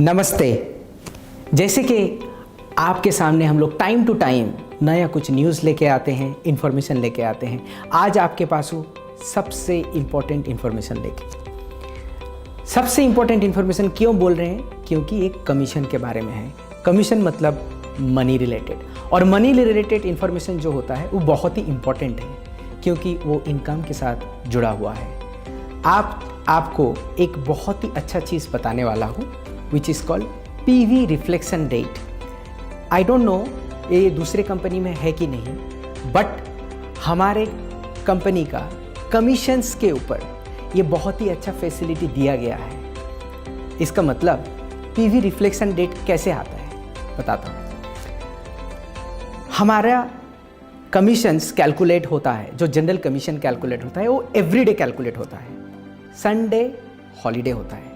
नमस्ते। जैसे कि आपके सामने हम लोग टाइम टू टाइम नया कुछ न्यूज़ लेके आते हैं, इन्फॉर्मेशन लेके आते हैं। आज आपके पास हूँ सबसे इम्पोर्टेंट इन्फॉर्मेशन लेके। सबसे इम्पोर्टेंट इन्फॉर्मेशन क्यों बोल रहे हैं? क्योंकि एक कमीशन के बारे में है। कमीशन मतलब मनी रिलेटेड, और मनी रिलेटेड इन्फॉर्मेशन जो होता है वो बहुत ही इम्पोर्टेंट है क्योंकि वो इनकम के साथ जुड़ा हुआ है। आपको एक बहुत ही अच्छा चीज़ बताने वाला हूँ which is called PV reflection rate. I don't know ये दूसरे कंपनी में है कि नहीं, बट हमारे कंपनी का कमीशंस के ऊपर ये बहुत ही अच्छा फैसिलिटी दिया गया है। इसका मतलब PV रिफ्लेक्शन रेट कैसे आता है बताता हूँ। हमारा कमीशंस कैलकुलेट होता है, जो जनरल कमीशन कैलकुलेट होता है वो एवरीडे कैलकुलेट होता है। संडे हॉलीडे होता है।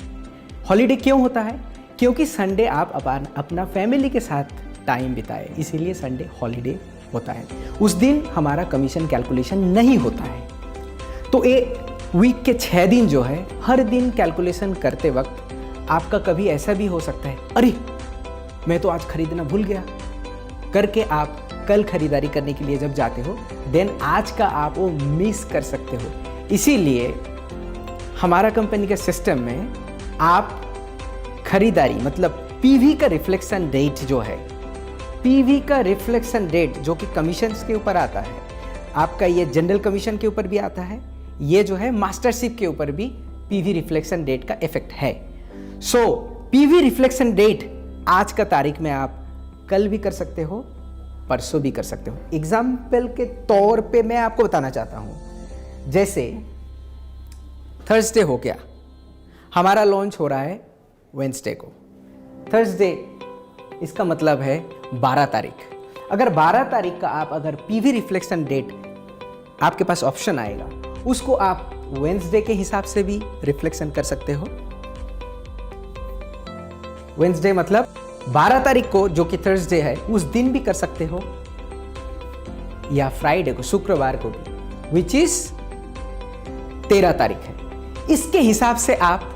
हॉलीडे क्यों होता है? क्योंकि संडे आप अपना फैमिली के साथ टाइम बिताए, इसीलिए संडे हॉलीडे होता है। उस दिन हमारा कमीशन कैलकुलेशन नहीं होता है। तो एक वीक के 6 दिन जो है, हर दिन कैलकुलेशन करते वक्त आपका कभी ऐसा भी हो सकता है, अरे मैं तो आज खरीदना भूल गया करके आप कल खरीदारी करने के लिए जब जाते हो, देन आज का आप वो मिस कर सकते हो। इसीलिए हमारा कंपनी के सिस्टम में आप खरीदारी मतलब PV का रिफ्लेक्शन रेट जो है, PV का रिफ्लेक्शन रेट जो कि कमीशंस के ऊपर आता है, आपका ये जनरल कमीशन के ऊपर भी आता है, ये जो है मास्टरशिप के ऊपर भी PV रिफ्लेक्शन रेट का इफेक्ट है। सो PV रिफ्लेक्शन रेट आज का तारीख में आप कल भी कर सकते हो, परसों भी कर सकते हो। एग्जाम्पल के तौर पे मैं आपको बताना चाहता हूं, जैसे थर्सडे हो गया, हमारा लॉन्च हो रहा है वेडनेसडे को। थर्सडे इसका मतलब है 12 तारीख। अगर 12 तारीख का आप अगर PV रिफ्लेक्शन रेट आपके पास ऑप्शन आएगा, उसको आप वेडनेसडे के हिसाब से भी रिफ्लेक्शन कर सकते हो। वेडनेसडे मतलब 12 तारीख को जो कि थर्सडे है, उस दिन भी कर सकते हो, या फ्राइडे को, शुक्रवार को भी, विच इज 13 तारीख है। इसके हिसाब से आप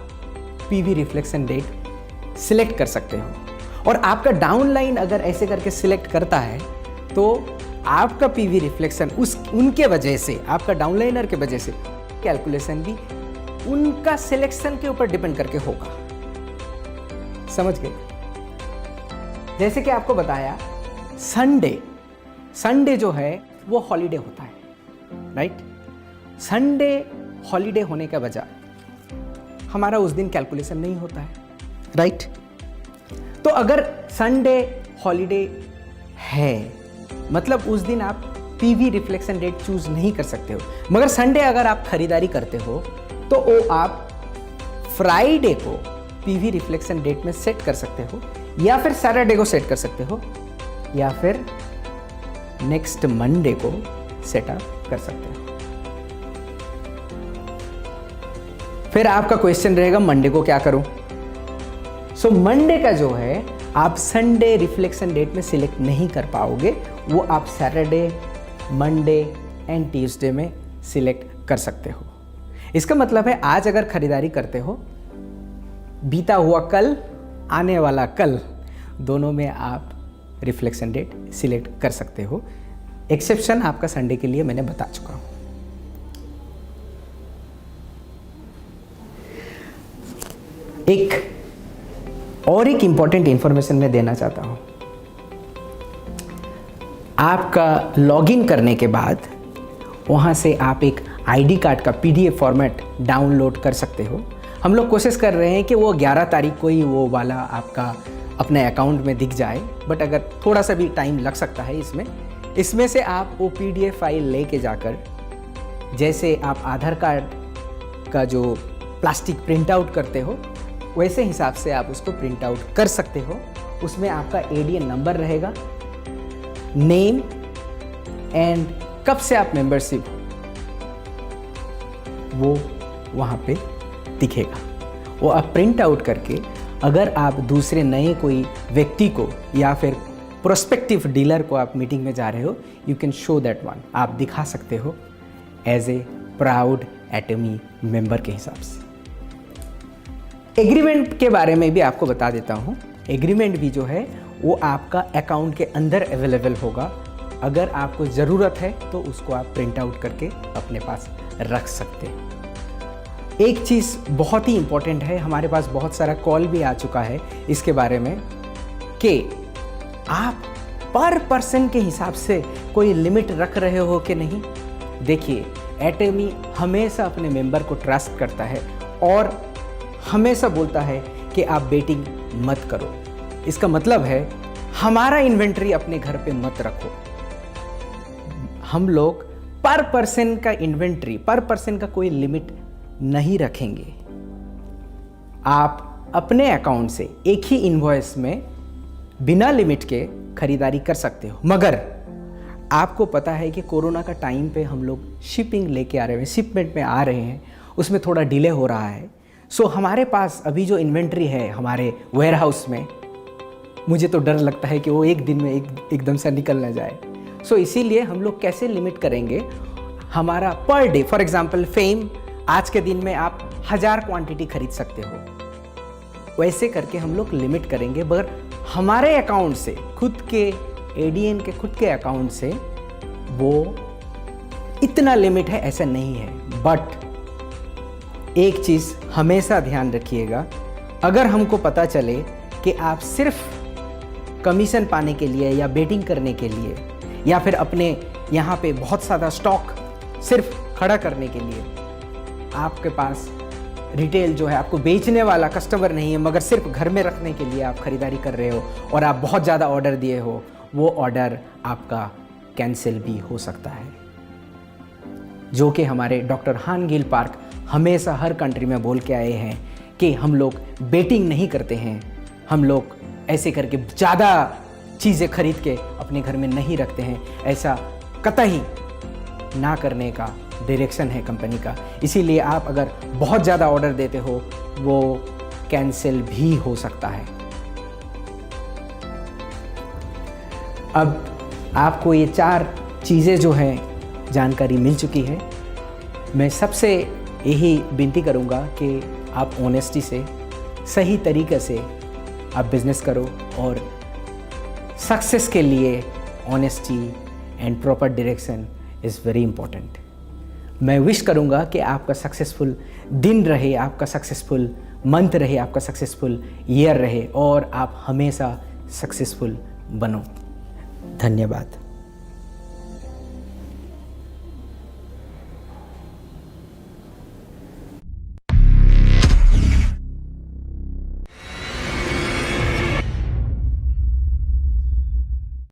PV रिफ्लेक्शन रेट सिलेक्ट कर सकते हो। और आपका डाउनलाइन अगर ऐसे करके सिलेक्ट करता है तो आपका PV रिफ्लेक्शन उनके वजह से, आपका डाउनलाइनर के वजह से कैलकुलेशन भी उनका सिलेक्शन के ऊपर डिपेंड करके होगा। समझ गए? जैसे कि आपको बताया, संडे जो है वो हॉलीडे होता है, राइट? संडे हॉलीडे होने का वजह हमारा उस दिन कैलकुलेशन नहीं होता है, राइट? तो अगर संडे हॉलीडे है मतलब उस दिन आप PV रिफ्लेक्शन रेट चूज नहीं कर सकते हो। मगर संडे अगर आप खरीदारी करते हो तो वो आप फ्राइडे को PV रिफ्लेक्शन रेट में सेट कर सकते हो, या फिर सैटरडे को सेट कर सकते हो, या फिर नेक्स्ट मंडे को सेटअप कर सकते हो। फिर आपका क्वेश्चन रहेगा मंडे को क्या करूं? सो मंडे का जो है आप संडे रिफ्लेक्शन रेट में सिलेक्ट नहीं कर पाओगे, वो आप सैटरडे, मंडे एंड ट्यूसडे में सिलेक्ट कर सकते हो। इसका मतलब है आज अगर खरीदारी करते हो, बीता हुआ कल, आने वाला कल, दोनों में आप रिफ्लेक्शन रेट सिलेक्ट कर सकते हो। एक्सेप्शन आपका संडे के लिए मैंने बता चुका हूं। एक इंपॉर्टेंट इंफॉर्मेशन मैं देना चाहता हूं। आपका लॉगिन करने के बाद वहां से आप एक ID कार्ड का PDF फॉर्मेट डाउनलोड कर सकते हो। हम लोग कोशिश कर रहे हैं कि वो 11 तारीख को ही वो वाला आपका अपने अकाउंट में दिख जाए, बट अगर थोड़ा सा भी टाइम लग सकता है इसमें से आप वो PDF फाइल लेके जाकर, जैसे आप आधार कार्ड का जो प्लास्टिक प्रिंट आउट करते हो, वैसे हिसाब से आप उसको प्रिंट आउट कर सकते हो। उसमें आपका ADN नंबर रहेगा, नेम एंड कब से आप मेंबरशिप, वो वहाँ पे दिखेगा। वो आप प्रिंट आउट करके अगर आप दूसरे नए कोई व्यक्ति को या फिर प्रोस्पेक्टिव डीलर को आप मीटिंग में जा रहे हो, you can show that one, आप दिखा सकते हो एज ए प्राउड एटमी मेंबर के हिसाब से। एग्रीमेंट के बारे में भी आपको बता देता हूँ। एग्रीमेंट भी जो है वो आपका अकाउंट के अंदर अवेलेबल होगा। अगर आपको ज़रूरत है तो उसको आप प्रिंट आउट करके अपने पास रख सकते हैं। एक चीज़ बहुत ही इम्पोर्टेंट है, हमारे पास बहुत सारा कॉल भी आ चुका है इसके बारे में कि आप पर पर्सन के हिसाब से कोई लिमिट रख रहे हो कि नहीं। देखिए, एटमी हमेशा अपने मेंबर को ट्रस्ट करता है और हमेशा बोलता है कि आप बेटिंग मत करो। इसका मतलब है हमारा इन्वेंट्री अपने घर पे मत रखो। हम लोग पर पर्सन का इन्वेंट्री, पर पर्सन का कोई लिमिट नहीं रखेंगे। आप अपने अकाउंट से एक ही इनवॉइस में बिना लिमिट के खरीदारी कर सकते हो। मगर आपको पता है कि कोरोना का टाइम पे हम लोग शिपिंग लेके आ रहे हैं, शिपमेंट में आ रहे हैं, उसमें थोड़ा डिले हो रहा है। सो हमारे पास अभी जो इन्वेंट्री है हमारे वेयरहाउस में, मुझे तो डर लगता है कि वो एक दिन में एकदम से निकल ना जाए। सो इसीलिए हम लोग कैसे लिमिट करेंगे हमारा per day. For example fame, आज के दिन में आप 1000 क्वांटिटी खरीद सकते हो। वैसे करके हम लोग लिमिट करेंगे, मगर हमारे अकाउंट से, खुद के एडीएन के खुद के अकाउंट से वो इतना लिमिट है ऐसा नहीं है। बट एक चीज़ हमेशा ध्यान रखिएगा, अगर हमको पता चले कि आप सिर्फ कमीशन पाने के लिए या बेटिंग करने के लिए या फिर अपने यहाँ पे बहुत ज़्यादा स्टॉक सिर्फ खड़ा करने के लिए आपके पास रिटेल जो है, आपको बेचने वाला कस्टमर नहीं है, मगर सिर्फ घर में रखने के लिए आप खरीदारी कर रहे हो और आप बहुत ज़्यादा ऑर्डर दिए हो, वो ऑर्डर आपका कैंसिल भी हो सकता है। जो कि हमारे डॉक्टर हान गिल पार्क हमेशा हर कंट्री में बोल के आए हैं कि हम लोग बेटिंग नहीं करते हैं, हम लोग ऐसे करके ज़्यादा चीज़ें खरीद के अपने घर में नहीं रखते हैं। ऐसा कतई ना करने का डायरेक्शन है कंपनी का। इसीलिए आप अगर बहुत ज़्यादा ऑर्डर देते हो वो कैंसिल भी हो सकता है। अब आपको ये 4 चीज़ें जो हैं जानकारी मिल चुकी है। मैं सबसे यही विनती करूँगा कि आप ऑनेस्टी से, सही तरीके से आप बिज़नेस करो और सक्सेस के लिए honesty and proper direction is very important. मैं विश करूँगा कि आपका सक्सेसफुल दिन रहे, आपका सक्सेसफुल मंथ रहे, आपका सक्सेसफुल ईयर रहे और आप हमेशा सक्सेसफुल बनो। धन्यवाद।